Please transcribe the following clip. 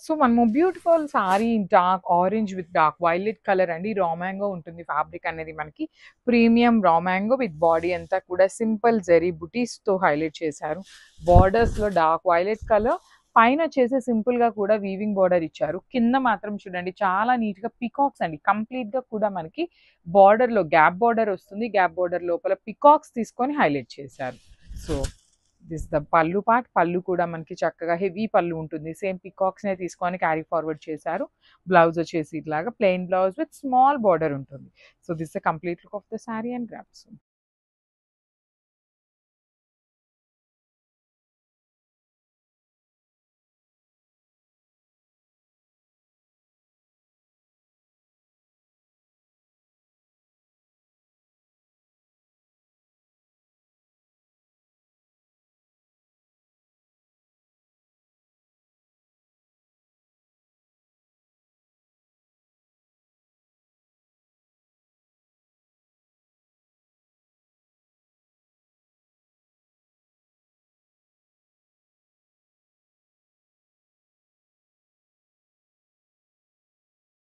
So మనము beautiful sari dark orange with dark violet colour అండి. Raw mango ఉంటుంది fabric అనేది మనకి. Premium raw mango with body అంతా కూడా సింపుల్ జెరీ బుటీస్తో హైలైట్ చేశారు. బార్డర్స్లో డార్క్ వైలెట్ కలర్, పైన వచ్చేసి సింపుల్ గా కూడా వీవింగ్ బార్డర్ ఇచ్చారు. కింద మాత్రం చూడండి చాలా నీట్ గా పికాక్స్ అండి. కంప్లీట్ గా కూడా మనకి బార్డర్ లో గ్యాప్ బార్డర్ వస్తుంది. గ్యాప్ బార్డర్ లోపల పికాక్స్ తీసుకొని హైలైట్ చేశారు. సో దిస్ ద పళ్ళు పార్ట్. పళ్ళు కూడా మనకి చక్కగా హెవీ పళ్ళు ఉంటుంది. సేమ్ పికాక్స్ నే తీసుకొని క్యారీ ఫార్వర్డ్ చేశారు. బ్లౌజ్ వచ్చేసి ఇట్లాగా plain blouse with small border ఉంటుంది. So this the complete look of the sari and grasp.